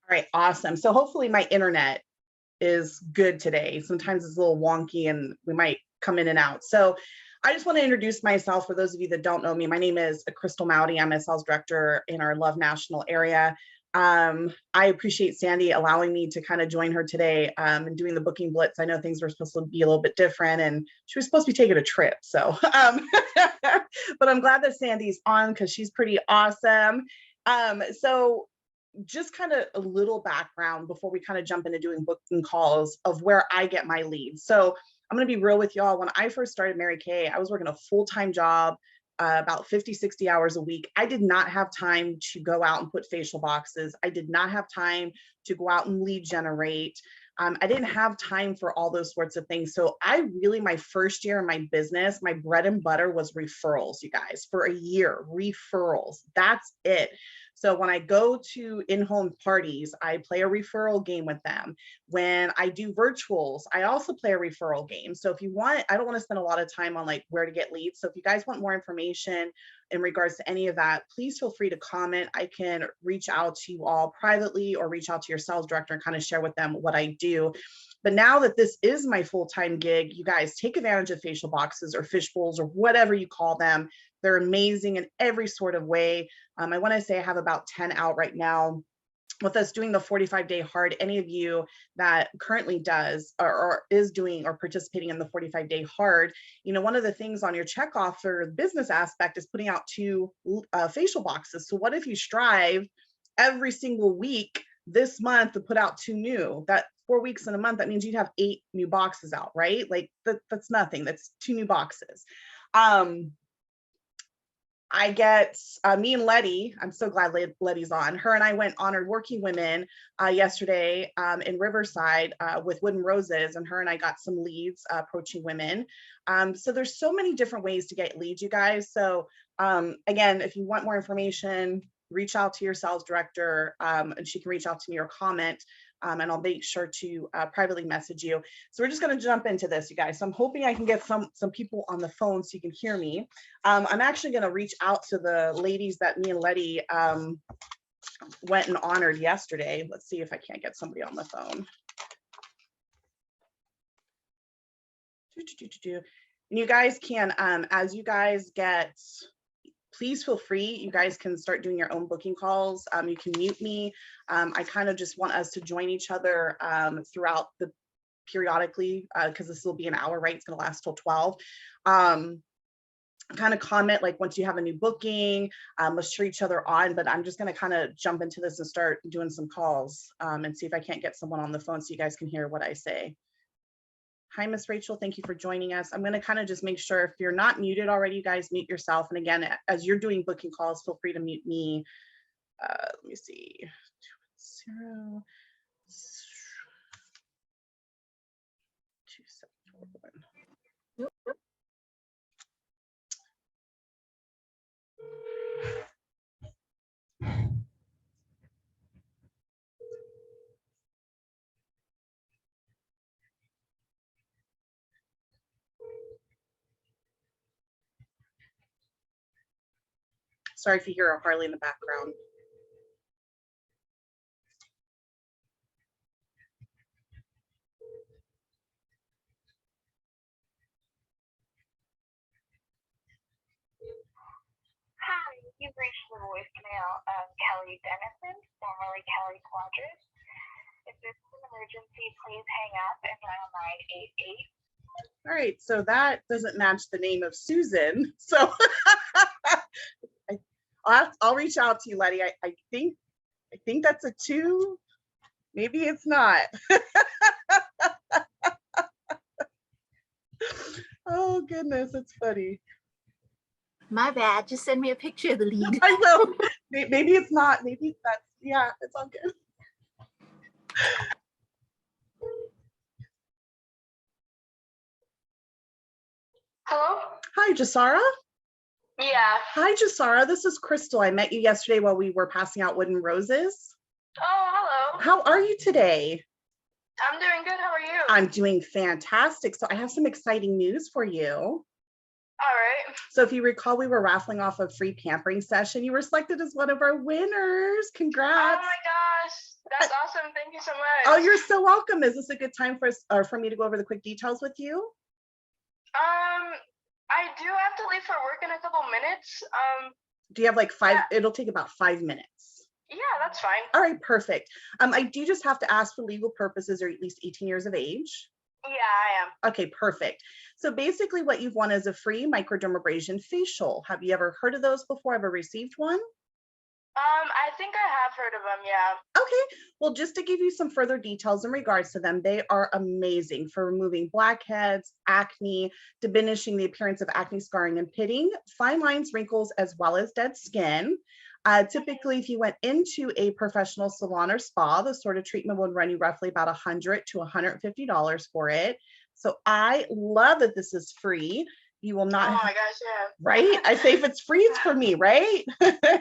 All right, awesome. So hopefully my internet is good today. Sometimes it's a little wonky and we might come in and out. So I just want to introduce myself for those of you that don't know me. My name is Crystal Mowdy. I'm a sales director in our Love National area. I appreciate Sandy allowing me to kind of join her today and doing the booking blitz. I know things were supposed to be a little bit different and she was supposed to be taking a trip. So, but I'm glad that Sandy's on because she's pretty awesome. So just kind of a little background before we kind of jump into doing booking calls of where I get my leads. So I'm going to be real with y'all. When I first started Mary Kay, I was working a full-time job, about 50, 60 hours a week. I did not have time to go out and put facial boxes. I did not have time to go out and lead generate. I didn't have time for all those sorts of things. So my first year in my business, my bread and butter was referrals, you guys, for a year, referrals. That's it. So when I go to in-home parties, I play a referral game with them. When I do virtuals, I also play a referral game. So if you want, I don't want to spend a lot of time on like where to get leads. So if you guys want more information in regards to any of that, please feel free to comment. I can reach out to you all privately or reach out to your sales director and kind of share with them what I do. But now that this is my full-time gig, you guys take advantage of facial boxes or fish bowls or whatever you call them. They're amazing in every sort of way. I want to say I have about 10 out right now. With us doing the 45-day hard, any of you that currently does or is doing or participating in the 45-day hard, you know, one of the things on your checkoff for the business aspect is putting out 2 facial boxes. So what if you strive every single week this month to put out 2 new? That 4 weeks in a month, that means you'd have 8 new boxes out, right? Like that's nothing. That's 2 new boxes. I get me and Letty, I'm so glad Letty's on. Her and I went honored working women yesterday in Riverside with Wooden Roses, and her and I got some leads approaching women. So there's so many different ways to get leads, you guys. So again, if you want more information, reach out to your sales director and she can reach out to me or comment. And I'll make sure to privately message you. So we're just going to jump into this, you guys. So I'm hoping I can get some people on the phone so you can hear me. I'm actually going to reach out to the ladies that me and Letty went and honored yesterday. Let's see if I can't get somebody on the phone. And you guys can, as you guys get, please feel free. You guys can start doing your own booking calls. You can mute me. I kind of just want us to join each other throughout the periodically because this will be an hour, right? It's going to last till 12. Kind of comment like once you have a new booking, let's cheer each other on. But I'm just going to kind of jump into this and start doing some calls and see if I can't get someone on the phone so you guys can hear what I say. Hi, Miss Rachel. Thank you for joining us. I'm going to kind of just make sure if you're not muted already, you guys mute yourself. And again, as you're doing booking calls, feel free to mute me. Let me see. 0 2741. Sorry if you hear a Harley in the background. Hi, you've reached the voicemail of Kelly Dennison, formerly Kelly Quadras. If this is an emergency, please hang up and dial 988. All right, so that doesn't match the name of Susan. So I'll reach out to you, Letty. I think that's a 2. Maybe it's not. Oh goodness, it's funny. My bad. Just send me a picture of the lead. I will. Maybe it's not. Maybe that's, yeah, it's all good. Hello? Hi, Jasara. Yeah. Hi, Jasara. This is Crystal. I met you yesterday while we were passing out Wooden Roses. Oh, hello. How are you today? I'm doing good. How are you? I'm doing fantastic. So I have some exciting news for you. All right. So if you recall, we were raffling off a free pampering session. You were selected as one of our winners. Congrats. Oh my gosh. That's awesome. Thank you so much. Oh, you're so welcome. Is this a good time for us or for me to go over the quick details with you? I do have to leave for work in a couple minutes. Do you have like 5? Yeah. It'll take about 5 minutes. Yeah, that's fine. All right, perfect. I do just have to ask for legal purposes, or at least 18 years of age. Yeah, I am. Okay, perfect. So basically what you've won is a free microdermabrasion facial. Have you ever heard of those before? Ever received one? I think I have heard of them, yeah. Okay, well, just to give you some further details in regards to them, they are amazing for removing blackheads, acne, diminishing the appearance of acne scarring and pitting, fine lines, wrinkles, as well as dead skin. Typically, if you went into a professional salon or spa, the sort of treatment would run you roughly about $100 to $150 for it. So I love that this is free. You will not. Oh my gosh, yeah. Right? I say if it's free, it's for me, right? Yeah.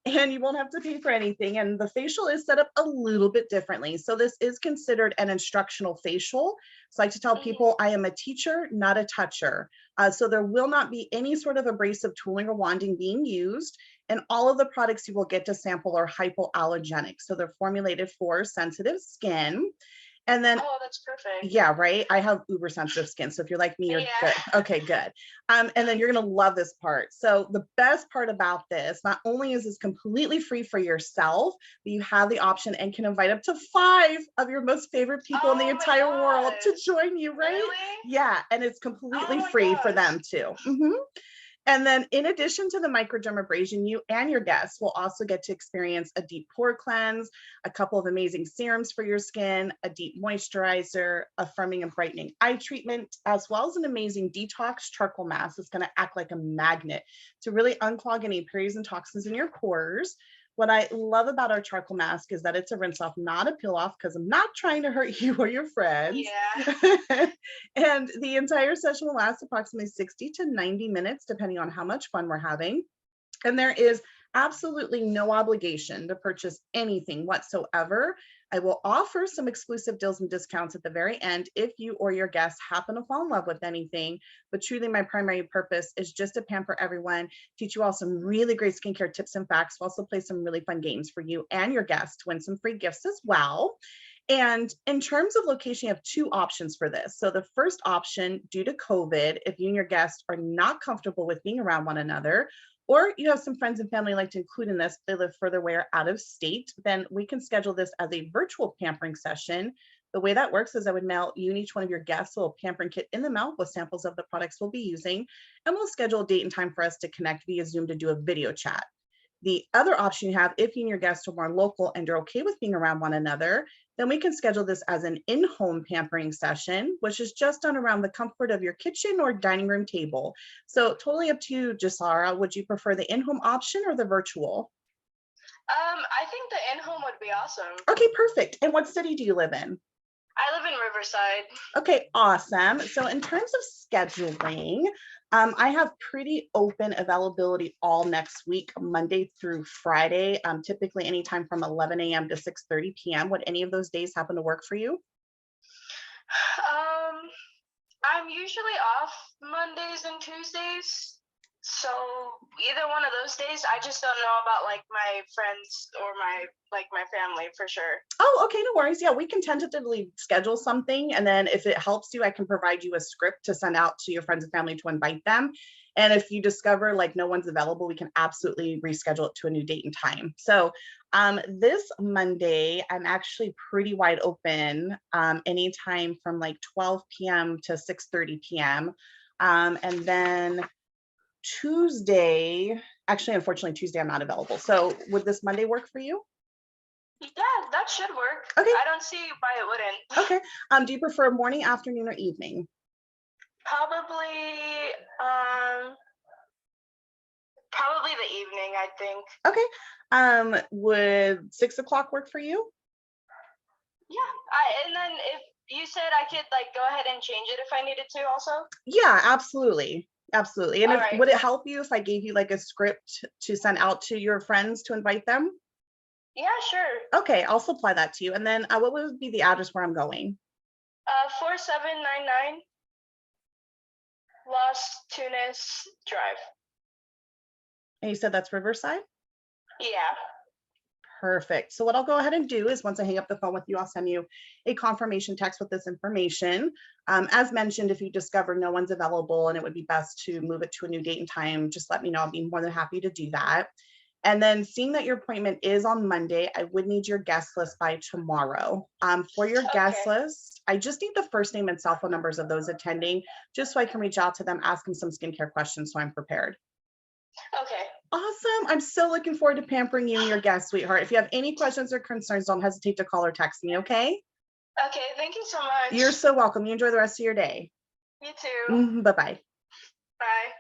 And you won't have to pay for anything. And the facial is set up a little bit differently. So this is considered an instructional facial. So I like to tell people I am a teacher, not a toucher. So there will not be any sort of abrasive tooling or wanding being used. And all of the products you will get to sample are hypoallergenic. So they're formulated for sensitive skin. And then, oh, that's perfect. Yeah, right. I have uber sensitive skin. So if you're like me, you're good. Okay, good. And then you're going to love this part. So the best part about this, not only is this completely free for yourself, but you have the option and can invite up to 5 of your most favorite people in the entire world to join you, right? Really? Yeah. And it's completely free for them too. And then in addition to the microdermabrasion, you and your guests will also get to experience a deep pore cleanse, a couple of amazing serums for your skin, a deep moisturizer, a firming and brightening eye treatment, as well as an amazing detox charcoal mask that's going to act like a magnet to really unclog any impurities and toxins in your pores. What I love about our charcoal mask is that it's a rinse off, not a peel off, because I'm not trying to hurt you or your friends. Yeah. And the entire session will last approximately 60 to 90 minutes, depending on how much fun we're having. And there is absolutely no obligation to purchase anything whatsoever. I will offer some exclusive deals and discounts at the very end if you or your guests happen to fall in love with anything. But truly, my primary purpose is just to pamper everyone, teach you all some really great skincare tips and facts. We'll also play some really fun games for you and your guests to win some free gifts as well. And in terms of location, you have 2 options for this. So the first option, due to COVID, if you and your guests are not comfortable with being around one another, or you have some friends and family like to include in this, they live further away or out of state, then we can schedule this as a virtual pampering session. The way that works is I would mail you and each one of your guests a little pampering kit in the mail with samples of the products we'll be using, and we'll schedule a date and time for us to connect via Zoom to do a video chat. The other option you have, if you and your guests are more local and you're okay with being around one another, then we can schedule this as an in-home pampering session, which is just done around the comfort of your kitchen or dining room table. So totally up to you, Jasara. Would you prefer the in-home option or the virtual? I think the in-home would be awesome. Okay, perfect. And what city do you live in? I live in Riverside. Okay, awesome. So in terms of scheduling, I have pretty open availability all next week, Monday through Friday, typically anytime from 11 a.m. to 6:30 p.m. Would any of those days happen to work for you? I'm usually off Mondays and Tuesdays. So either one of those days, I just don't know about like my friends or my family for sure. Oh, okay, no worries. Yeah, we can tentatively schedule something. And then if it helps you, I can provide you a script to send out to your friends and family to invite them. And if you discover like no one's available, we can absolutely reschedule it to a new date and time. So this Monday, I'm actually pretty wide open anytime from like 12 p.m. to 6:30 p.m. And then Tuesday, actually, unfortunately, Tuesday, I'm not available. So would this Monday work for you? Yeah, that should work. Okay. I don't see why it wouldn't. Okay. Do you prefer morning, afternoon, or evening? Probably the evening, I think. Okay. Would 6 o'clock work for you? Yeah. And then if you said I could like go ahead and change it if I needed to also? Yeah, absolutely. Absolutely. And right. Would it help you if I gave you like a script to send out to your friends to invite them? Yeah, sure. Okay, I'll supply that to you. And then what would be the address where I'm going? 4799 Los Tunis Drive. And you said that's Riverside? Yeah. Perfect. So what I'll go ahead and do is once I hang up the phone with you, I'll send you a confirmation text with this information. As mentioned, if you discover no one's available and it would be best to move it to a new date and time, just let me know. I'll be more than happy to do that. And then seeing that your appointment is on Monday, I would need your guest list by tomorrow. For your guest list, I just need the first name and cell phone numbers of those attending, just so I can reach out to them, ask them some skincare questions so I'm prepared. Okay. Awesome. I'm so looking forward to pampering you and your guest, sweetheart. If you have any questions or concerns, don't hesitate to call or text me, okay? Okay, thank you so much. You're so welcome. You enjoy the rest of your day. You too. Bye-bye. Bye.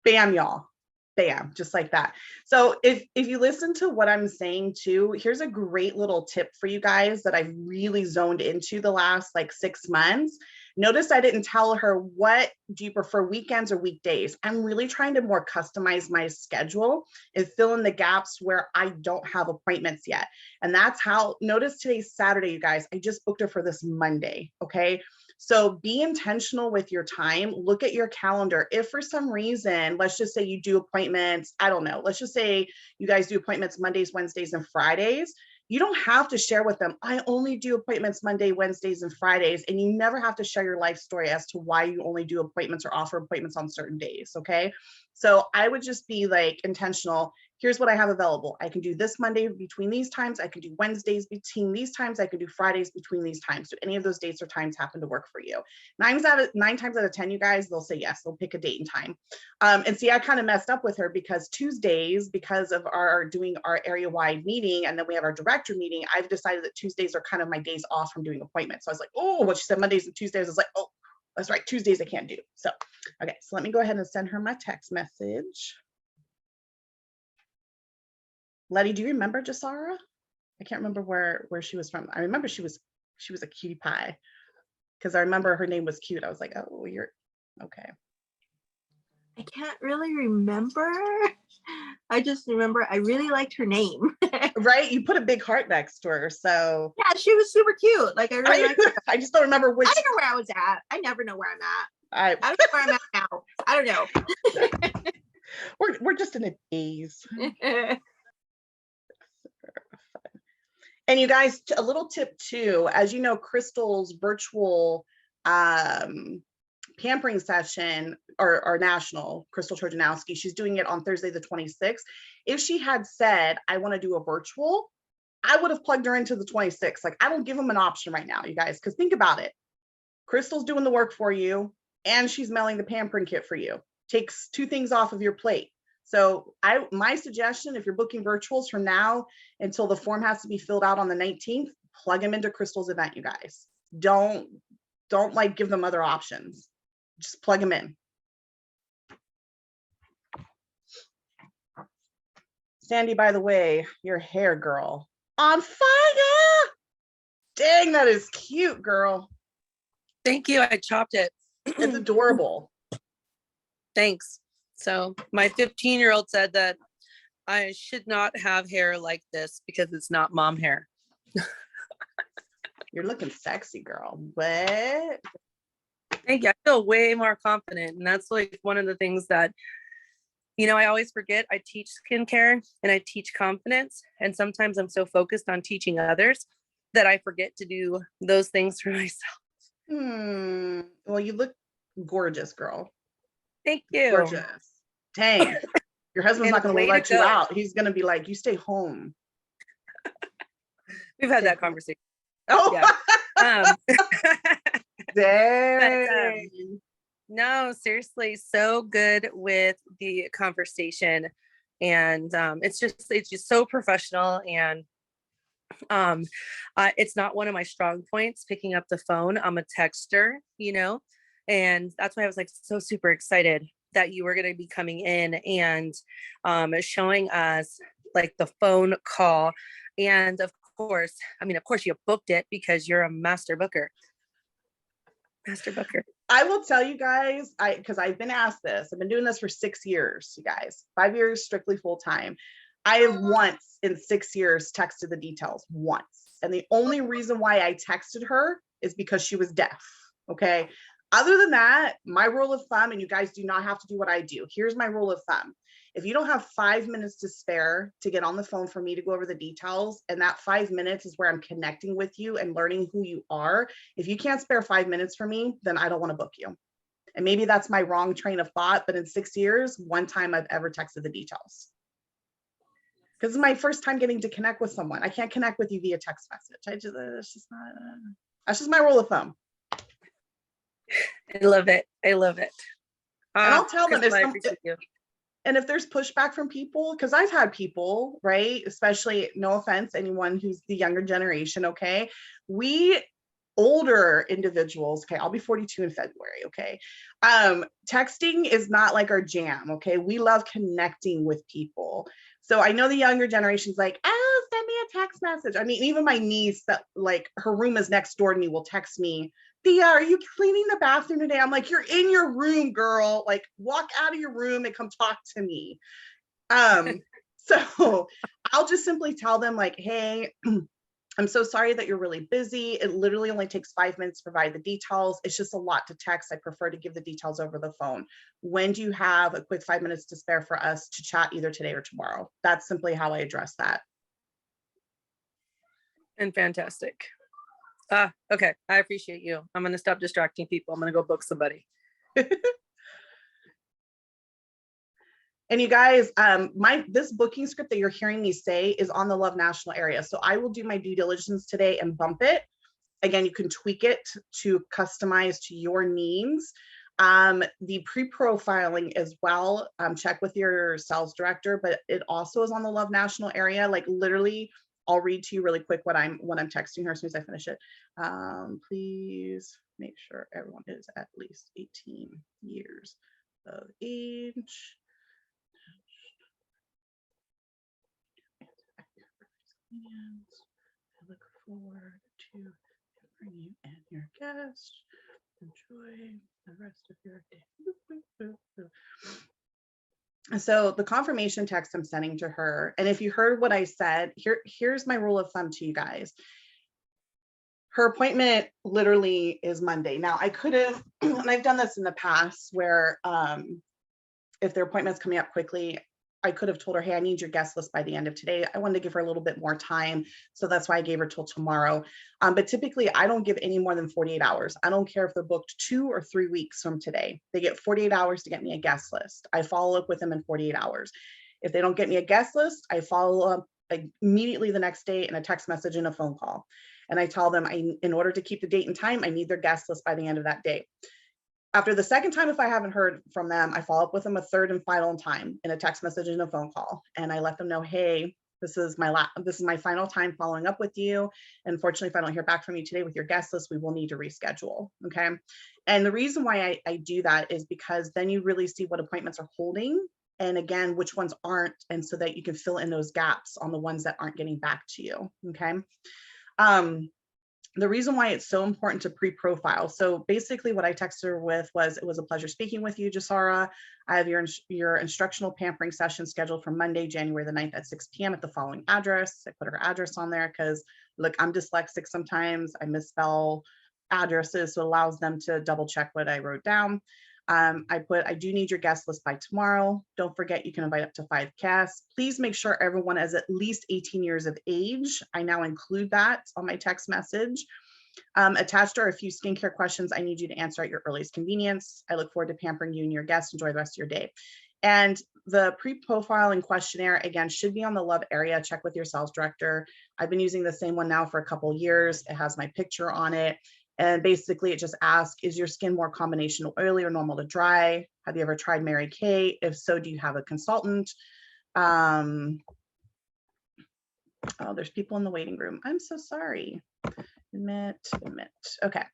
Bam, y'all. Bam, just like that. So if you listen to what I'm saying too, here's a great little tip for you guys that I've really zoned into the last like 6 months. Notice I didn't tell her, what do you prefer, weekends or weekdays? I'm really trying to more customize my schedule and fill in the gaps where I don't have appointments yet. And that's how, notice today's Saturday, you guys, I just booked her for this Monday, okay? So be intentional with your time. Look at your calendar. If for some reason, let's just say you do appointments, I don't know, let's just say you guys do appointments Mondays, Wednesdays, and Fridays. You don't have to share with them, I only do appointments Monday, Wednesdays, and Fridays. And you never have to share your life story as to why you only do appointments or offer appointments on certain days, okay? So I would just be like intentional. Here's what I have available. I can do this Monday between these times. I can do Wednesdays between these times. I can do Fridays between these times. Do any of those dates or times happen to work for you? 9 times out of 10, you guys, they'll say yes. They'll pick a date and time. And see, I kind of messed up with her because Tuesdays, because of our doing our area-wide meeting, and then we have our director meeting, I've decided that Tuesdays are kind of my days off from doing appointments. So I was like, oh, what she said Mondays and Tuesdays, I was like, oh, that's right, Tuesdays I can't do. So, okay, so let me go ahead and send her my text message. Letty, do you remember Jasara? I can't remember where she was from. I remember she was a cutie pie because I remember her name was cute. I was like, oh, you're okay. I can't really remember. I just remember I really liked her name. Right? You put a big heart next to her. So yeah, she was super cute. Like I really liked her. I just don't remember which. I don't know where I was at. I never know where I'm at. I don't know where I'm at now. I don't know. we're just in a daze. And you guys, a little tip too, as you know, Crystal's virtual pampering session or national, Crystal Trojanowski, she's doing it on Thursday the 26th. If she had said, I want to do a virtual, I would have plugged her into the 26th. Like, I don't give them an option right now, you guys, because think about it. Crystal's doing the work for you and she's mailing the pampering kit for you. Takes 2 things off of your plate. So my suggestion, if you're booking virtuals from now until the form has to be filled out on the 19th, plug them into Crystal's event, you guys. Don't like give them other options. Just plug them in. Sandy, by the way, your hair, girl, on fire. Dang, that is cute, girl. Thank you. I chopped it. It's adorable. Thanks. So my 15-year-old said that I should not have hair like this because it's not mom hair. You're looking sexy, girl. What? Thank you. I feel way more confident. And that's like one of the things that, you know, I always forget. I teach skincare and I teach confidence. And sometimes I'm so focused on teaching others that I forget to do those things for myself. Well, you look gorgeous, girl. Thank you. Gorgeous. Dang. Your husband's not going to let you out. He's going to be like, you stay home. We've had that conversation. Oh, yeah. Dang. But, no, seriously, so good with the conversation. And it's just so professional. And it's not one of my strong points, picking up the phone. I'm a texter, you know, and that's why I was like so super excited that you were going to be coming in and showing us like the phone call. And of course you booked it because you're a master booker. I will tell you guys, because I've been asked this, I've been doing this for 6 years, you guys, 5 years strictly full time. I have once in 6 years texted the details once. And the only reason why I texted her is because she was deaf. Okay. Other than that, my rule of thumb, and you guys do not have to do what I do. Here's my rule of thumb. If you don't have 5 minutes to spare to get on the phone for me to go over the details, and that 5 minutes is where I'm connecting with you and learning who you are, if you can't spare 5 minutes for me, then I don't want to book you. And maybe that's my wrong train of thought, but in 6 years, one time I've ever texted the details. Because it's my first time getting to connect with someone. I can't connect with you via text message. It's just not, that's just my rule of thumb. I love it. I love it. And I'll tell them Crystal, I appreciate you. and if there's pushback from people, because I've had people, right, especially, no offense, anyone who's the younger generation, okay, we older individuals, okay, I'll be 42 in February, okay, texting is not like our jam, okay, we love connecting with people. So I know the younger generation's like, oh, send me a text message. I mean, even my niece, that like her room is next door to me, will text me, Thea, are you cleaning the bathroom today? I'm like, you're in your room, girl. Like, walk out of your room and come talk to me. So I'll just simply tell them like, hey, I'm so sorry that you're really busy. It literally only takes 5 minutes to provide the details. It's just a lot to text. I prefer to give the details over the phone. When do you have a quick 5 minutes to spare for us to chat either today or tomorrow? That's simply how I address that. And fantastic. Okay. I appreciate you. I'm going to stop distracting people. I'm going to go book somebody. And you guys, this booking script that you're hearing me say is on the Love National area. So I will do my due diligence today and bump it. Again, you can tweak it to customize to your needs. The pre-profiling as well, check with your sales director, but it also is on the Love National area. Like literally, I'll read to you really quick what I'm texting her as soon as I finish it. Please make sure everyone is at least 18 years of age. I look forward to hearing you and your guests. Enjoy the rest of your day. So the confirmation text I'm sending to her, and if you heard what I said, here's my rule of thumb to you guys. Her appointment literally is Monday. Now I could have, and I've done this in the past where if their appointment's coming up quickly, I could have told her, hey, I need your guest list by the end of today. I wanted to give her a little bit more time. So that's why I gave her till tomorrow. But typically I don't give any more than 48 hours. I don't care if they're booked 2 or 3 weeks from today. They get 48 hours to get me a guest list. I follow up with them in 48 hours. If they don't get me a guest list, I follow up immediately the next day in a text message and a phone call. And I tell them, in order to keep the date and time, I need their guest list by the end of that day. After the second time, if I haven't heard from them, I follow up with them a third and final time in a text message and a phone call. And I let them know, hey, this is my final time following up with you. Unfortunately, if I don't hear back from you today with your guest list, we will need to reschedule. Okay. And the reason why I do that is because then you really see what appointments are holding. And again, which ones aren't. And so that you can fill in those gaps on the ones that aren't getting back to you. Okay. The reason why it's so important to pre-profile. So basically what I texted her with was, it was a pleasure speaking with you, Jasara. I have your instructional pampering session scheduled for Monday, January the 9th at 6 p.m. at the following address. I put her address on there because look, I'm dyslexic sometimes. I misspell addresses, so it allows them to double check what I wrote down. I do need your guest list by tomorrow. Don't forget you can invite up to 5 guests. Please make sure everyone is at least 18 years of age. I now include that on my text message. Attached are a few skincare questions I need you to answer at your earliest convenience. I look forward to pampering you and your guests. Enjoy the rest of your day. And the pre-profiling questionnaire, again, should be on the Love area. Check with your sales director. I've been using the same one now for a couple of years. It has my picture on it. And basically it just asks, is your skin more combination oily or normal to dry? Have you ever tried Mary Kay? If so, do you have a consultant? Oh, there's people in the waiting room. I'm so sorry. Admit. Okay.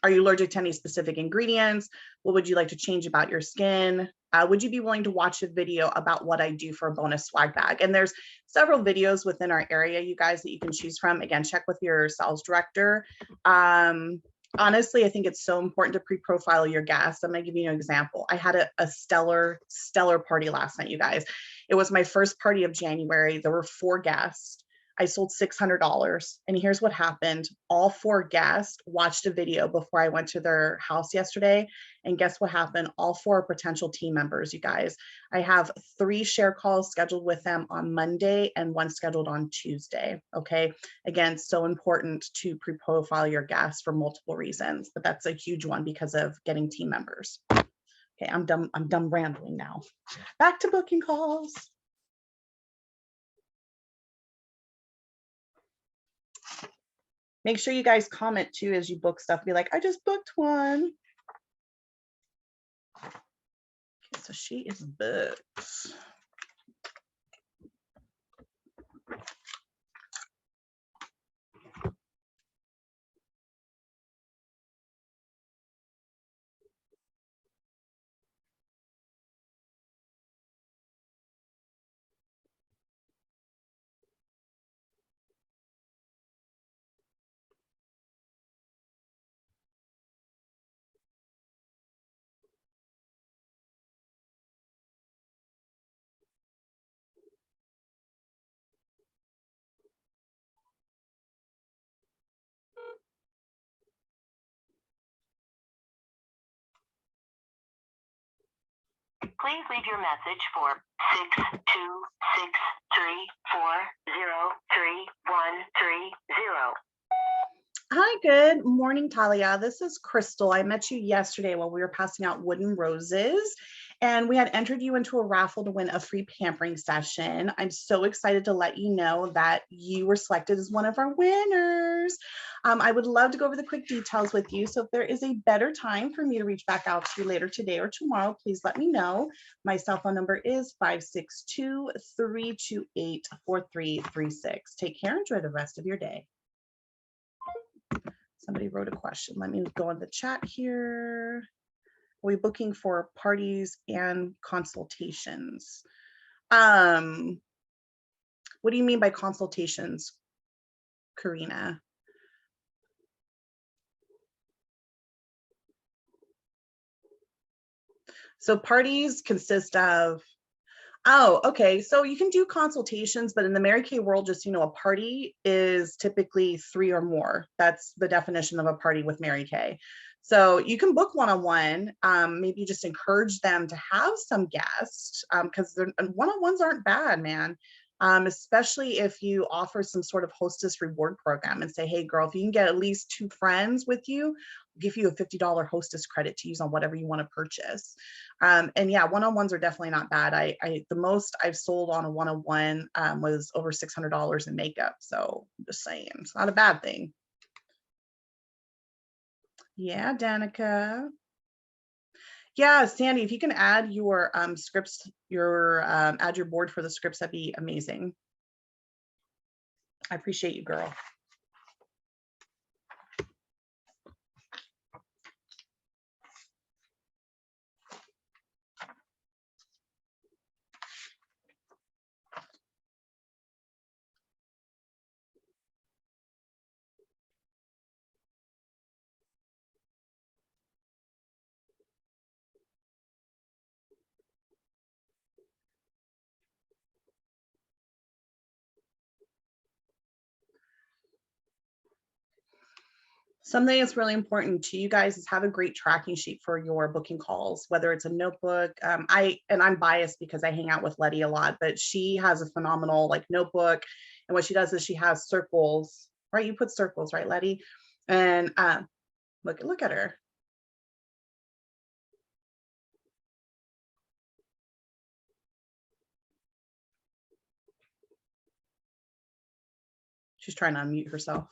Are you allergic to any specific ingredients? What would you like to change about your skin? Would you be willing to watch a video about what I do for a bonus swag bag? And there's several videos within our area, you guys, that you can choose from. Again, check with your sales director. Honestly, I think it's so important to pre-profile your guests. I'm gonna give you an example. I had a stellar party last night, you guys. It was my first party of January. There were 4 guests. I sold $600. And here's what happened. All 4 guests watched a video before I went to their house yesterday. And guess what happened? All 4 are potential team members, you guys. I have 3 share calls scheduled with them on Monday and 1 scheduled on Tuesday. Okay. Again, so important to pre-profile your guests for multiple reasons, but that's a huge one because of getting team members. Okay, I'm done rambling now. Back to booking calls. Make sure you guys comment too as you book stuff. Be like, I just booked one. Okay, so she is booked. Please leave your message for 62634033130. Hi, good morning, Talia. This is Crystal. I met you yesterday while we were passing out wooden roses, and we had entered you into a raffle to win a free pampering session. I'm so excited to let you know that you were selected as one of our winners. I would love to go over the quick details with you. So if there is a better time for me to reach back out to you later today or tomorrow, please let me know. My cell phone number is 562-328-4336. Take care. Enjoy the rest of your day. Somebody wrote a question. Let me go in the chat here. Are we booking for parties and consultations? What do you mean by consultations, Karina? So parties consist of, oh, okay. So you can do consultations, but in the Mary Kay world, just, you know, a party is typically 3 or more. That's the definition of a party with Mary Kay. So you can book one-on-one, maybe just encourage them to have some guests, because one-on-ones aren't bad, man. Especially if you offer some sort of hostess reward program and say, hey girl, if you can get at least 2 friends with you, I'll give you a $50 hostess credit to use on whatever you want to purchase. And yeah, one-on-ones are definitely not bad. The most I've sold on a one-on-one was over $600 in makeup. So I'm just saying, it's not a bad thing. Yeah, Danica. Yeah, Sandy, if you can add your scripts, add your board for the scripts, that'd be amazing. I appreciate you, girl. Something that's really important to you guys is have a great tracking sheet for your booking calls, whether it's a notebook. I'm biased because I hang out with Letty a lot, but she has a phenomenal like notebook. And what she does is she has circles, right? You put circles, right, Letty? And look at her. She's trying to unmute herself.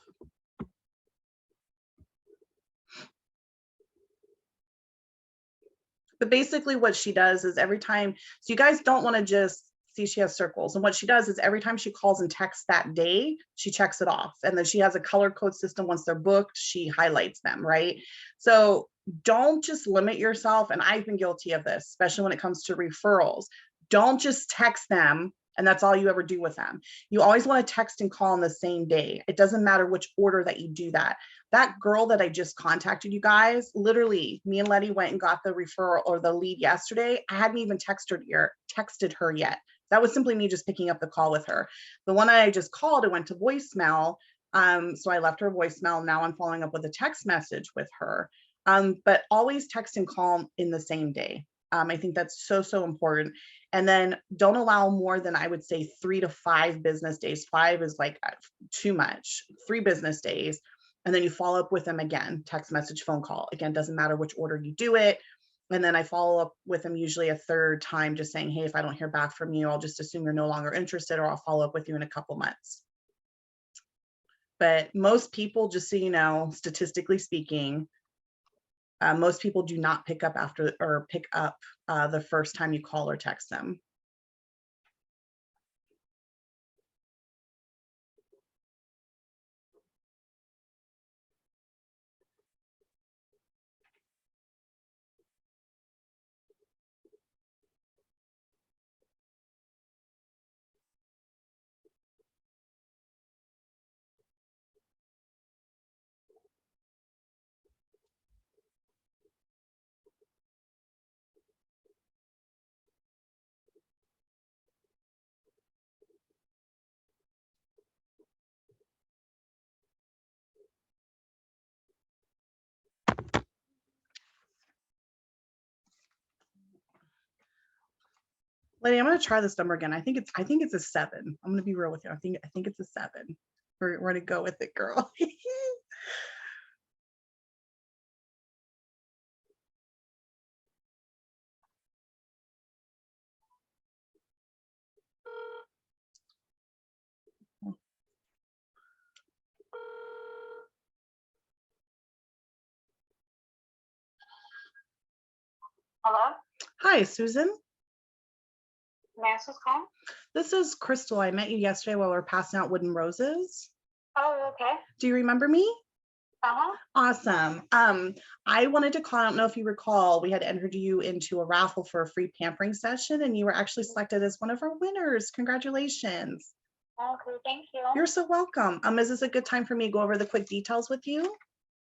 But basically what she does is every time, so you guys don't want to just see she has circles. And what she does is every time she calls and texts that day, she checks it off. And then she has a color code system. Once they're booked, she highlights them, right? So don't just limit yourself. And I've been guilty of this, especially when it comes to referrals. Don't just text them and that's all you ever do with them. You always want to text and call on the same day. It doesn't matter which order that you do that. That girl that I just contacted you guys, literally, me and Letty went and got the referral or the lead yesterday. I hadn't even texted her yet. That was simply me just picking up the call with her. The one I just called, it went to voicemail. So I left her a voicemail. Now I'm following up with a text message with her. But always text and call in the same day. I think that's so, so important. And then don't allow more than, I would say, 3 to 5 business days. 5 is like too much. 3 business days. And then you follow up with them again, text message, phone call. Again, doesn't matter which order you do it. And then I follow up with them usually a third time, just saying, hey, if I don't hear back from you, I'll just assume you're no longer interested, or I'll follow up with you in a couple months. But most people, just so you know, statistically speaking, most people do not pick up after, or pick up the first time you call or text them. Lady, I'm gonna try this number again. I think it's a 7. I'm gonna be real with you. I think it's a 7. We're gonna go with it, girl. Hello? Hi, Susan. May I ask who's calling? This is Crystal. I met you yesterday while we were passing out wooden roses. Oh, okay. Do you remember me? Uh-huh. Awesome. I wanted to call, I don't know if you recall, we had entered you into a raffle for a free pampering session, and you were actually selected as one of our winners. Congratulations. Okay, thank you. You're so welcome. Is this a good time for me to go over the quick details with you?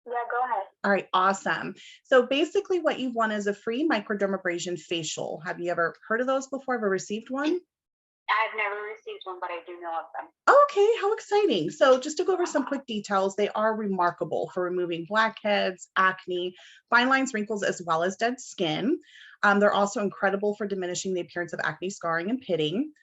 Yeah, go ahead. All right, awesome. So basically what you want is a free microdermabrasion facial. Have you ever heard of those before? Ever received one? I've never received one, but I do know of them. Oh, okay, how exciting. So just to go over some quick details, they are remarkable for removing blackheads, acne, fine lines, wrinkles, as well as dead skin. They're also incredible for diminishing the appearance of acne, scarring, and pitting.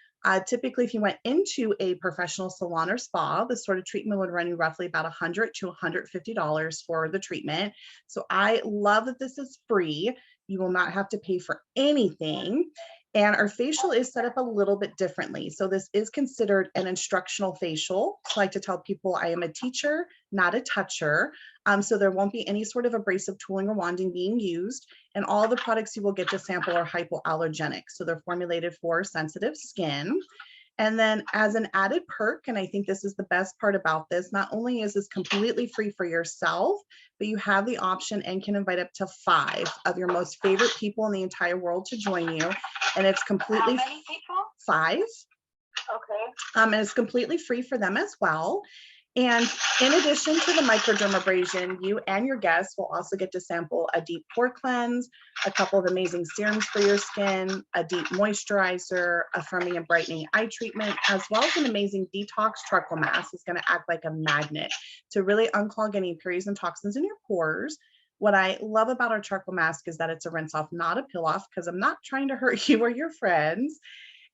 Typically, if you went into a professional salon or spa, this sort of treatment would run you roughly about $100 to $150 for the treatment. So I love that this is free. You will not have to pay for anything. And our facial is set up a little bit differently. So this is considered an instructional facial. So I like to tell people I am a teacher, not a toucher. So there won't be any sort of abrasive tooling or wanding being used. And all the products you will get to sample are hypoallergenic. So they're formulated for sensitive skin. And then as an added perk, and I think this is the best part about this, not only is this completely free for yourself, but you have the option and can invite up to 5 of your most favorite people in the entire world to join you. And it's completely— How many people? 5. Okay. And it's completely free for them as well. And in addition to the microdermabrasion, you and your guests will also get to sample a deep pore cleanse, a couple of amazing serums for your skin, a deep moisturizer, a firming and brightening eye treatment, as well as an amazing detox charcoal mask. It's going to act like a magnet to really unclog any impurities and toxins in your pores. What I love about our charcoal mask is that it's a rinse off, not a peel off, because I'm not trying to hurt you or your friends.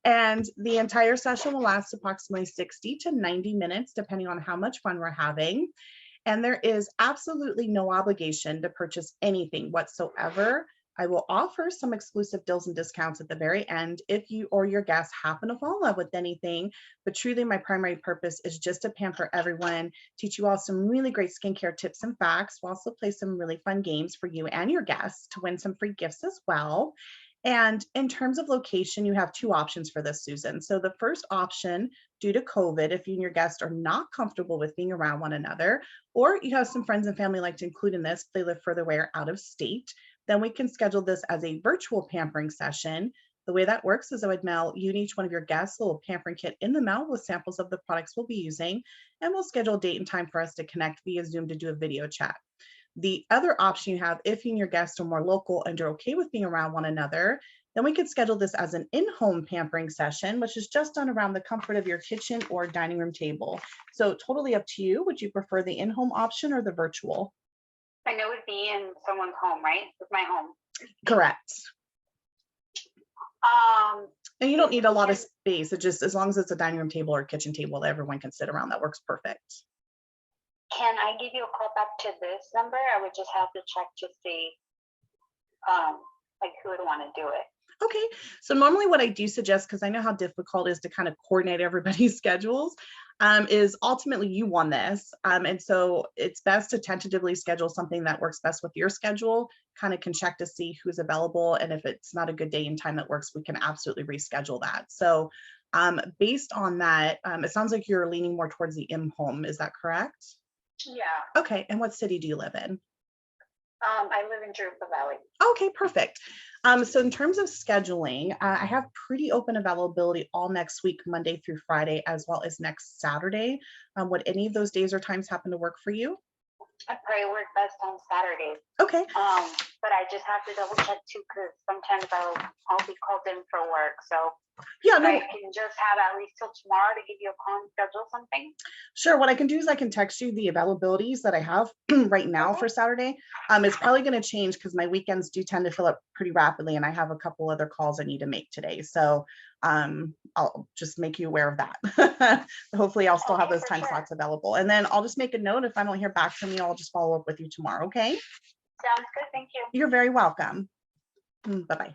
And the entire session will last approximately 60 to 90 minutes, depending on how much fun we're having. And there is absolutely no obligation to purchase anything whatsoever. I will offer some exclusive deals and discounts at the very end if you or your guests happen to fall in love with anything. But truly, my primary purpose is just to pamper everyone, teach you all some really great skincare tips and facts. We'll also play some really fun games for you and your guests to win some free gifts as well. And in terms of location, you have 2 options for this, Susan. So the first option, due to COVID, if you and your guests are not comfortable with being around one another, or you have some friends and family like to include in this, if they live further away or out of state, then we can schedule this as a virtual pampering session. The way that works is I would mail you and each one of your guests a little pampering kit in the mail with samples of the products we'll be using, and we'll schedule a date and time for us to connect via Zoom to do a video chat. The other option you have, if you and your guests are more local and you're okay with being around one another, Then we could schedule this as an in-home pampering session, which is just done around the comfort of your kitchen or dining room table. So totally up to you. Would you prefer the in-home option or the virtual? And it would be in someone's home, right? It's my home. Correct. And you don't need a lot of space. It just, as long as it's a dining room table or kitchen table that everyone can sit around, that works perfect. Can I give you a call back to this number? I would just have to check to see like who would want to do it. Okay, so normally what I do suggest, because I know how difficult it is to kind of coordinate everybody's schedules, is ultimately you won this. And so it's best to tentatively schedule something that works best with your schedule, kind of can check to see who's available. And if it's not a good day and time that works, we can absolutely reschedule that. So based on that, it sounds like you're leaning more towards the in-home. Is that correct? Yeah. Okay, and what city do you live in? I live in Jerusalem Valley. Okay, perfect. So in terms of scheduling, I have pretty open availability all next week, Monday through Friday, as well as next Saturday. Would any of those days or times happen to work for you? I probably work best on Saturdays. Okay. But I just have to double check too, because sometimes I'll be called in for work. So yeah, no, I can just have at least till tomorrow to give you a call and schedule something. Sure. What I can do is I can text you the availabilities that I have right now for Saturday. It's probably going to change because my weekends do tend to fill up pretty rapidly, and I have a couple other calls I need to make today. So I'll just make you aware of that. Hopefully I'll still have those time slots available. And then I'll just make a note. If I don't hear back from you, I'll just follow up with you tomorrow. Okay. Sounds good. Thank you. You're very welcome. Bye-bye.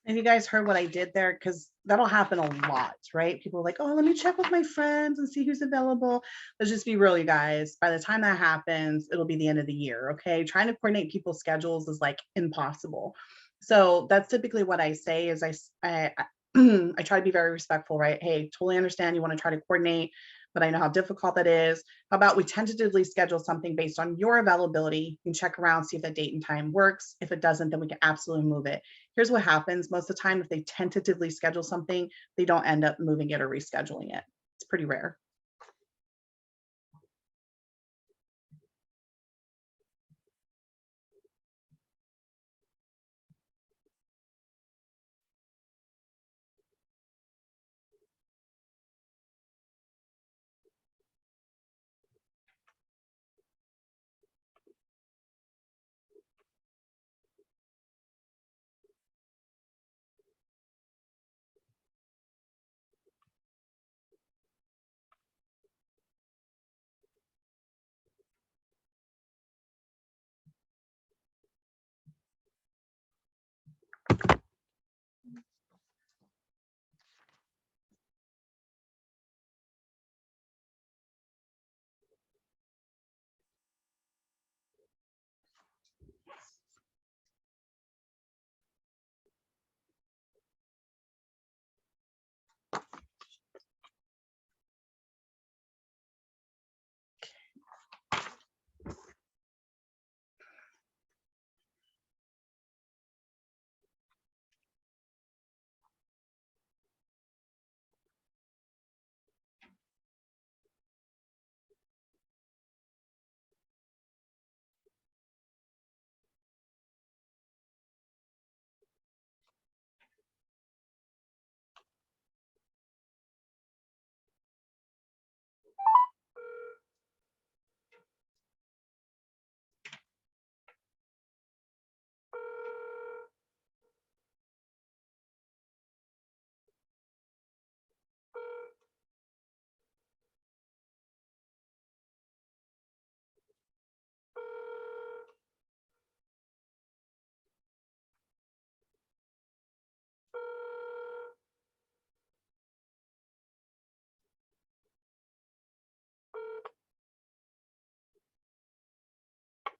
Have you guys heard what I did there? Because that'll happen a lot, right? People are like, oh, let me check with my friends and see who's available. Let's just be real, you guys. By the time that happens, it'll be the end of the year, okay? Trying to coordinate people's schedules is like impossible. So that's typically what I say is I try to be very respectful, right? Hey, totally understand you want to try to coordinate, but I know how difficult that is. How about we tentatively schedule something based on your availability? You can check around, see if that date and time works. If it doesn't, then we can absolutely move it. Here's what happens most of the time: if they tentatively schedule something, they don't end up moving it or rescheduling it. It's pretty rare.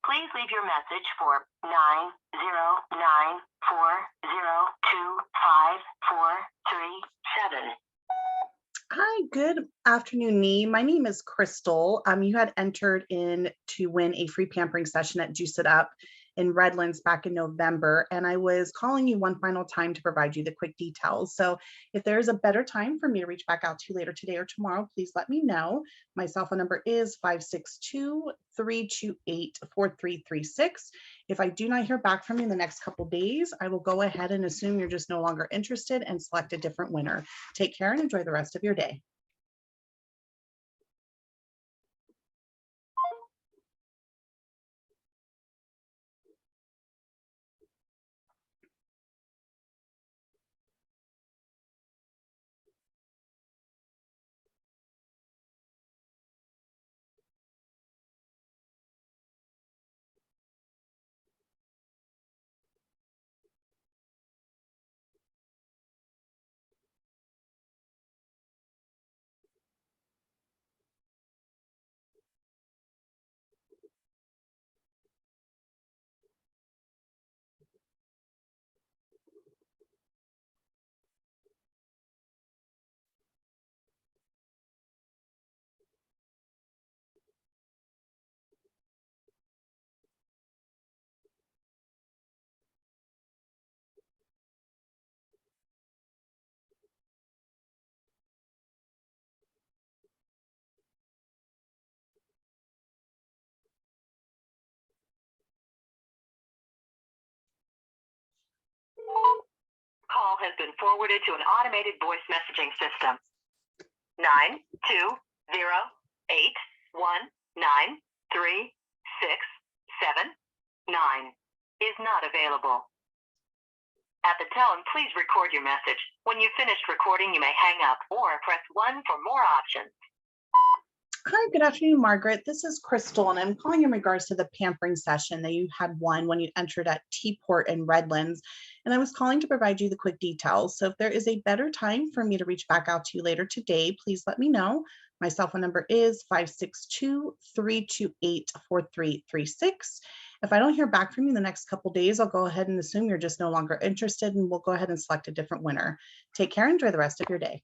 Please leave your message for 90940254337. Hi, good afternoon, Nee. My name is Crystal. You had entered in to win a free pampering session at Juice It Up in Redlands back in November, and I was calling you one final time to provide you the quick details. So if there is a better time for me to reach back out to you later today or tomorrow, please let me know. My cell phone number is 562-328-4336. If I do not hear back from you in the next couple days, I will go ahead and assume you're just no longer interested and select a different winner. Take care and enjoy the rest of your day. Call has been forwarded to an automated voice messaging system. 920-819-3679 is not available. At the tone, please record your message. When you've finished recording, you may hang up or press 1 for more options. Hi, good afternoon, Margaret. This is Crystal, and I'm calling in regards to the pampering session that you had won when you entered at T-Port in Redlands. And I was calling to provide you the quick details. So if there is a better time for me to reach back out to you later today, please let me know. My cell phone number is 562-328-4336. If I don't hear back from you in the next couple days, I'll go ahead and assume you're just no longer interested, and we'll go ahead and select a different winner. Take care. Enjoy the rest of your day.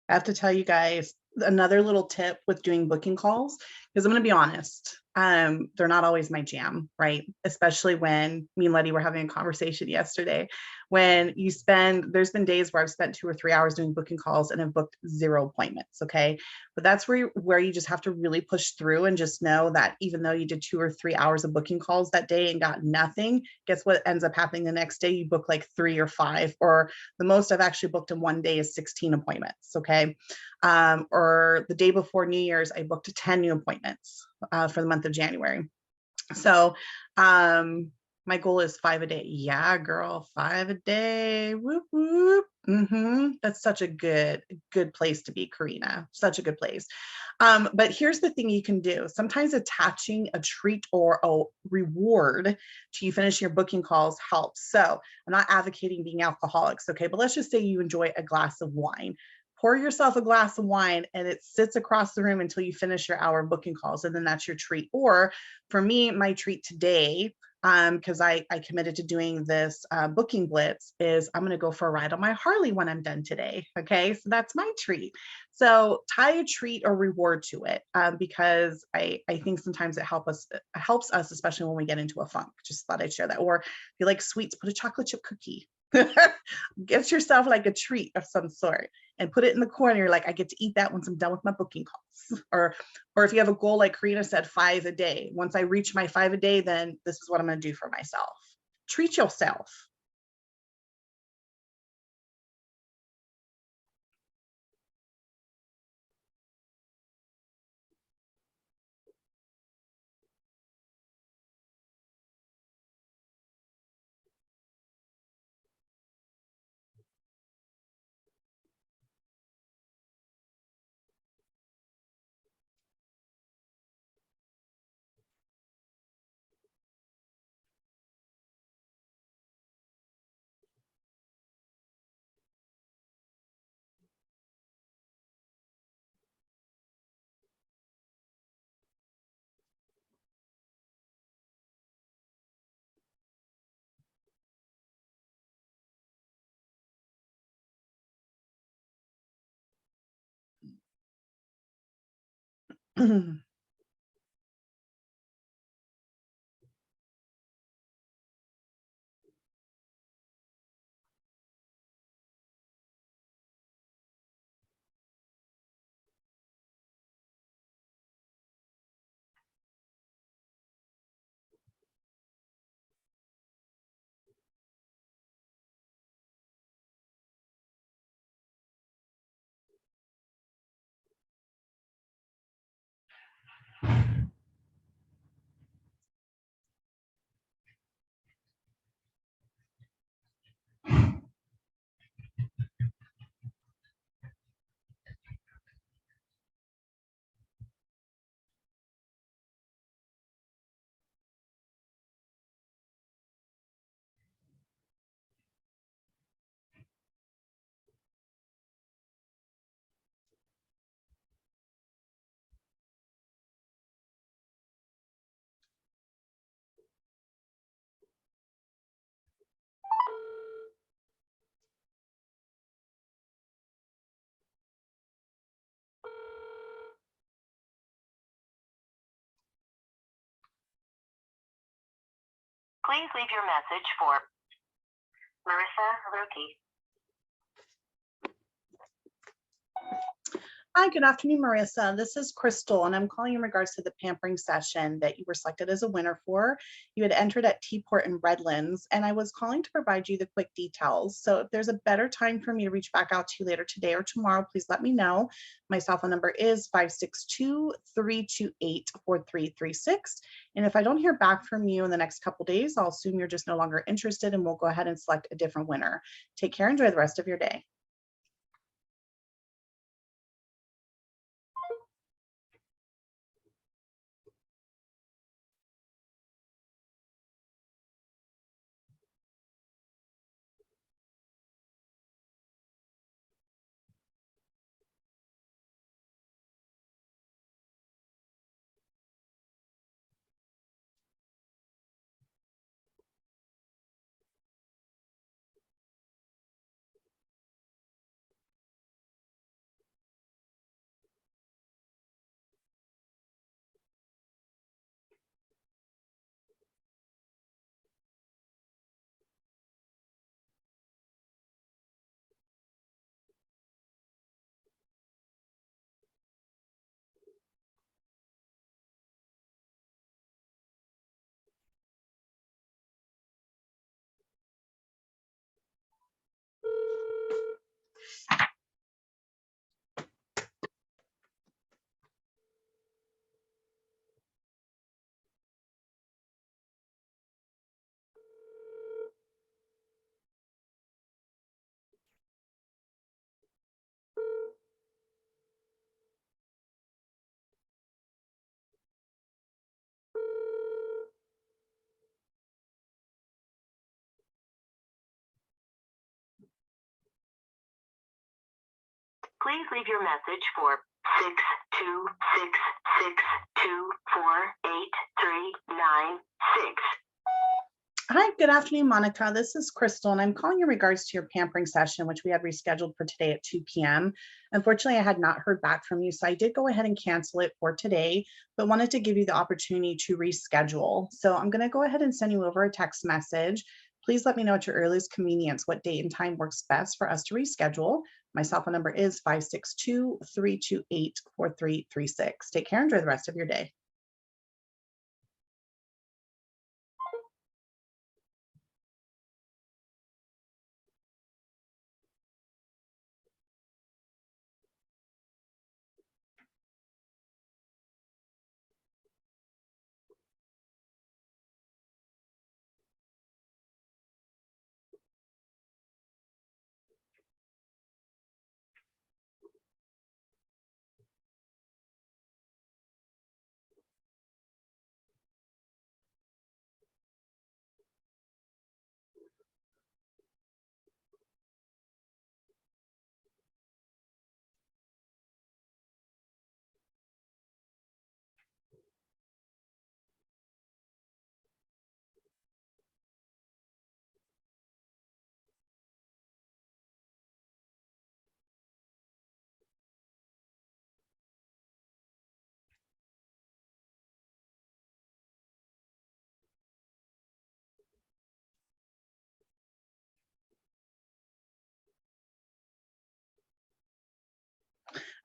I have to tell you guys another little tip with doing booking calls, because I'm going to be honest, they're not always my jam, right? Especially when me and Letty were having a conversation yesterday. When you spend, there's been days where I've spent 2 or 3 hours doing booking calls and have booked 0 appointments. Okay. But that's where you just have to really push through and just know that even though you did 2 or 3 hours of booking calls that day and got nothing, guess what ends up happening the next day? You book like 3 or 5, or the most I've actually booked in one day is 16 appointments. Okay. Or the day before New Year's, I booked 10 new appointments for the month of January. So my goal is 5 a day. Yeah, girl, 5 a day. Whoop, whoop. That's such a good place to be, Karina. Such a good place. But here's the thing you can do. Sometimes attaching a treat or a reward to you finishing your booking calls helps. So I'm not advocating being alcoholics, okay? But let's just say you enjoy a glass of wine. Pour yourself a glass of wine and it sits across the room until you finish your hour of booking calls, and then that's your treat. Or for me, my treat today, because I committed to doing this booking blitz, is I'm going to go for a ride on my Harley when I'm done today. Okay, so that's my treat. So tie a treat or reward to it, because I think sometimes it helps us, especially when we get into a funk. Just thought I'd share that. Or if you like sweets, put a chocolate chip cookie. Get yourself like a treat of some sort and put it in the corner. You're like, I get to eat that once I'm done with my booking calls. Or if you have a goal, like Karina said, 5 a day. Once I reach my 5 a day, then this is what I'm going to do for myself. Treat yourself. Please leave your message for Marissa Roki. Hi, good afternoon, Marissa. This is Crystal, and I'm calling in regards to the pampering session that you were selected as a winner for. You had entered at Teaport in Redlands, and I was calling to provide you the quick details. So if there's a better time for me to reach back out to you later today or tomorrow, please let me know. My cell phone number is 562-328-4336. And if I don't hear back from you in the next couple days, I'll assume you're just no longer interested, and we'll go ahead and select a different winner. Take care. Enjoy the rest of your day. Please leave your message for 62662483996. Hi, good afternoon, Monica. This is Crystal, and I'm calling in regards to your pampering session, which we had rescheduled for today at 2 p.m. Unfortunately, I had not heard back from you, so I did go ahead and cancel it for today, but wanted to give you the opportunity to reschedule. So I'm going to go ahead and send you over a text message. Please let me know at your earliest convenience what date and time works best for us to reschedule. My cell phone number is 562-328-4336. Take care. Enjoy the rest of your day.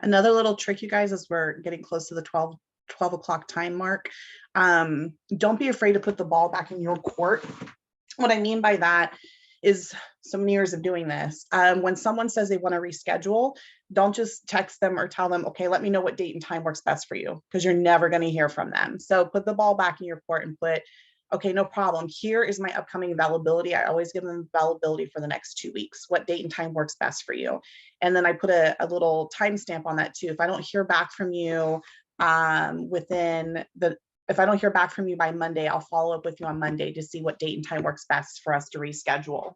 Another little trick, you guys, as we're getting close to the 12 o'clock time mark, don't be afraid to put the ball back in your court. What I mean by that is so many years of doing this. When someone says they want to reschedule, don't just text them or tell them, okay, let me know what date and time works best for you, because you're never going to hear from them. So put the ball back in your court and put, okay, no problem. Here is my upcoming availability. I always give them availability for the next 2 weeks. What date and time works best for you? And then I put a little timestamp on that too. If I don't hear back from you if I don't hear back from you by Monday, I'll follow up with you on Monday to see what date and time works best for us to reschedule.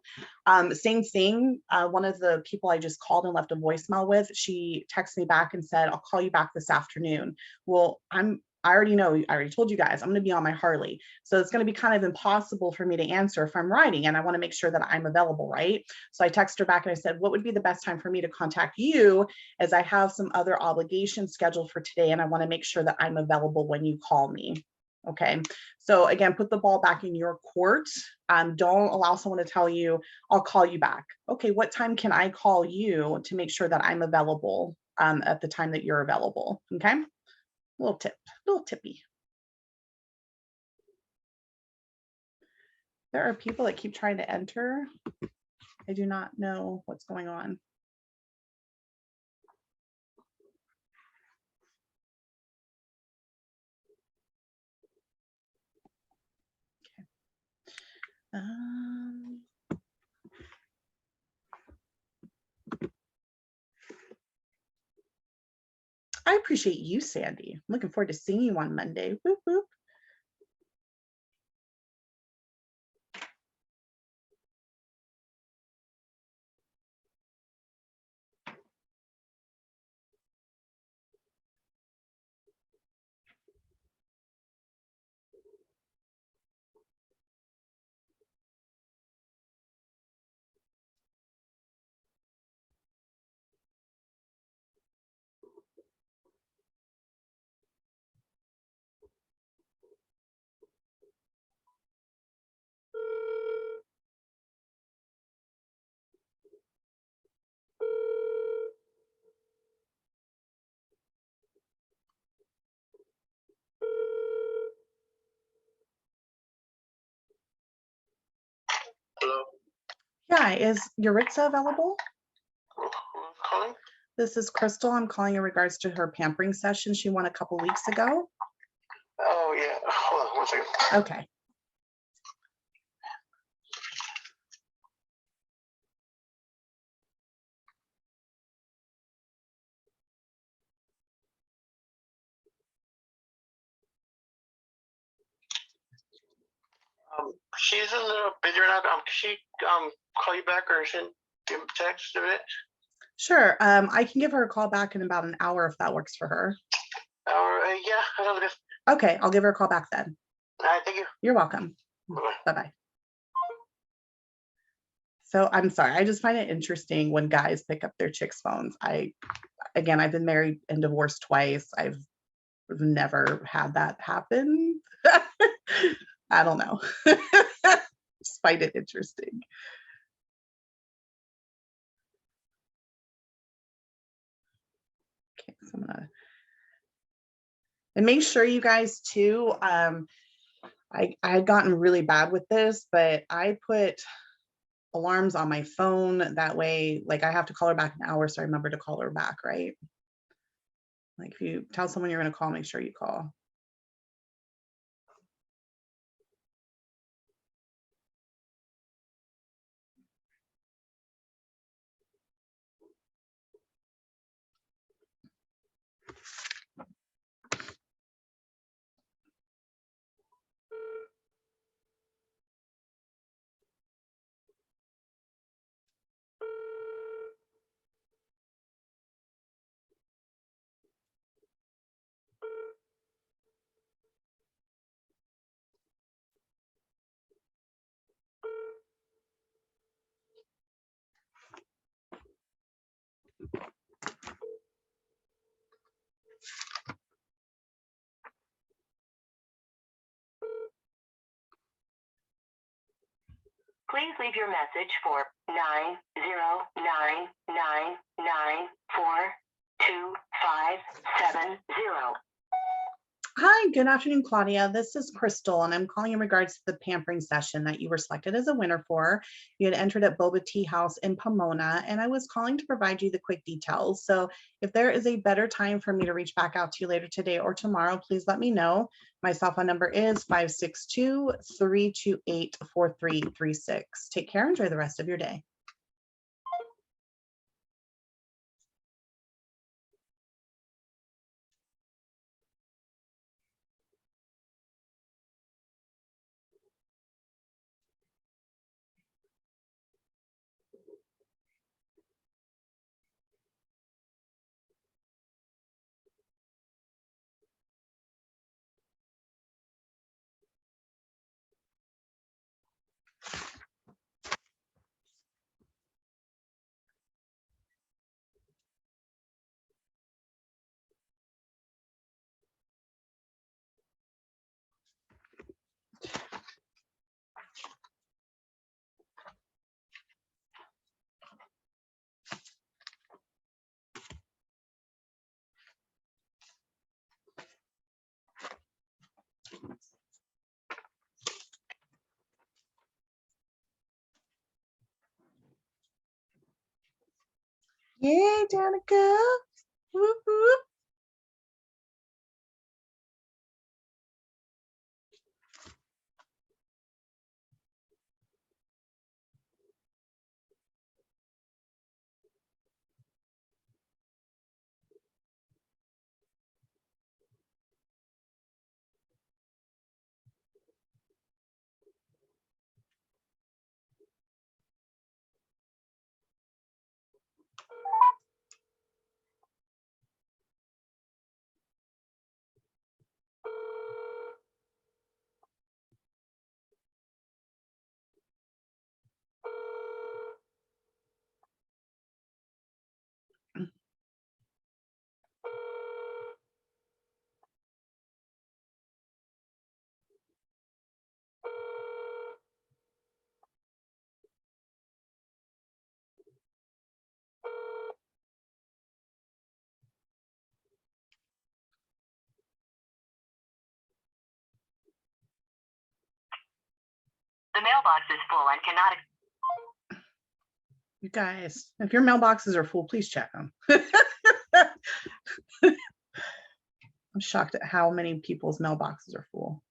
Same thing. One of the people I just called and left a voicemail with, she texted me back and said, I'll call you back this afternoon. Well, I already told you guys, I'm going to be on my Harley. So it's going to be kind of impossible for me to answer if I'm riding, and I want to make sure that I'm available, right? So I texted her back and I said, what would be the best time for me to contact you, as I have some other obligations scheduled for today, and I want to make sure that I'm available when you call me. Okay. So again, put the ball back in your court. Don't allow someone to tell you, I'll call you back. Okay. What time can I call you to make sure that I'm available at the time that you're available? Okay. Little tippy. There are people that keep trying to enter. I do not know what's going on. Okay. I appreciate you, Sandy. I'm looking forward to seeing you on Monday. Whoop, whoop. Hello. Yeah, is Yuritsa available? Who's calling? This is Crystal. I'm calling in regards to her pampering session she won a couple weeks ago. Oh yeah. Hold on 1 second. Okay. She's a little busy right now. Can she call you back or send give a text of it? Sure. I can give her a call back in about an hour if that works for her. Yeah, I know this. Okay, I'll give her a call back then. All right, thank you. You're welcome. Bye-bye. Bye-bye. So I'm sorry, I just find it interesting when guys pick up their chicks' phones. Again, I've been married and divorced twice. I've never had that happen. I don't know. Just find it interesting. Okay, so I'm gonna, and make sure you guys too, I had gotten really bad with this, but I put alarms on my phone. That way, like I have to call her back an hour, so I remember to call her back, right? Like if you tell someone you're gonna call, make sure you call. Please leave your message for 909999425. Hi, good afternoon, Claudia. This is Crystal, and I'm calling in regards to the pampering session that you were selected as a winner for. You had entered at Boba Tea House in Pomona, and I was calling to provide you the quick details. So if there is a better time for me to reach back out to you later today or tomorrow, please let me know. My cell phone number is 562-328-4336. Take care. Enjoy the rest of your day. Yay, Danica. Whoop, whoop. The mailbox is full and cannot. You guys, if your mailboxes are full, please check them. I'm shocked at how many people's mailboxes are full.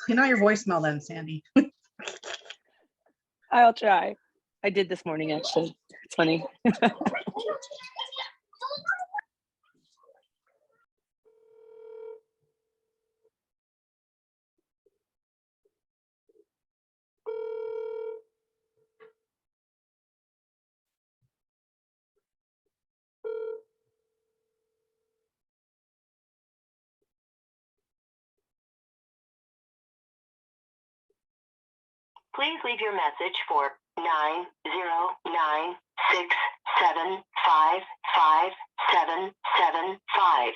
Clean out your voicemail then, Sandy. I'll try. I did this morning, actually. It's funny. Please leave your message for 909-675-5775.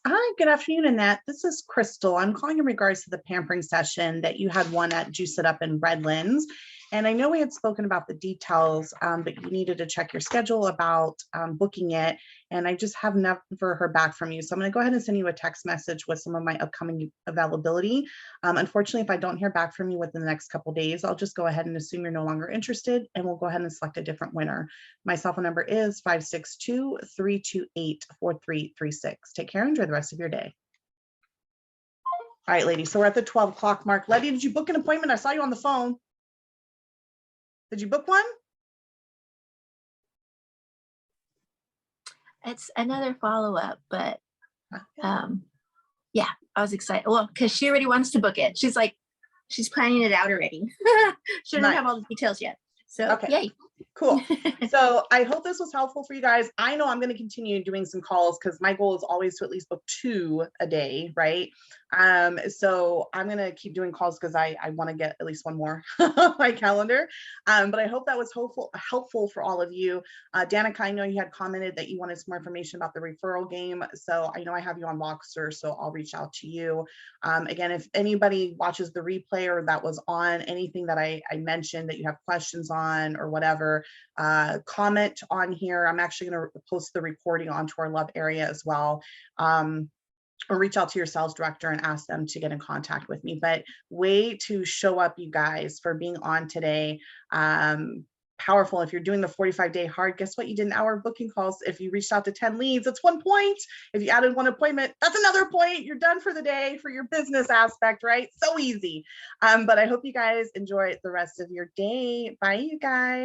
Hi, good afternoon, Annette. This is Crystal. I'm calling in regards to the pampering session that you had won at Juice It Up in Redlands. And I know we had spoken about the details, but you needed to check your schedule about booking it. And I just have never heard back from you. So I'm going to go ahead and send you a text message with some of my upcoming availability. Unfortunately, if I don't hear back from you within the next couple of days, I'll just go ahead and assume you're no longer interested, and we'll go ahead and select a different winner. My cell phone number is 562-328-4336. Take care. Enjoy the rest of your day. All right, ladies. So we're at the 12 o'clock mark. Letty, did you book an appointment? I saw you on the phone. Did you book one? It's another follow-up, but yeah, I was excited. Well, because she already wants to book it. She's like, she's planning it out already. She doesn't have all the details yet. So Okay. yay. Cool. So I hope this was helpful for you guys. I know I'm going to continue doing some calls because my goal is always to at least book 2 a day, right? So I'm going to keep doing calls because I want to get at least 1 more on my calendar. But I hope that was helpful for all of you. Danica, I know you had commented that you wanted some more information about the referral game. So I know I have you on Voxer, so I'll reach out to you. Again, if anybody watches the replay or that was on anything that I mentioned that you have questions on or whatever, comment on here. I'm actually going to post the recording onto our love area as well. Or reach out to your sales director and ask them to get in contact with me. But way to show up, you guys, for being on today. Powerful. If you're doing the 45-day hard, guess what? You did an hour of booking calls. If you reached out to 10 leads, that's 1 point. If you added 1 appointment, that's another point. You're done for the day for your business aspect, right? So easy. But I hope you guys enjoy the rest of your day. Bye, you guys.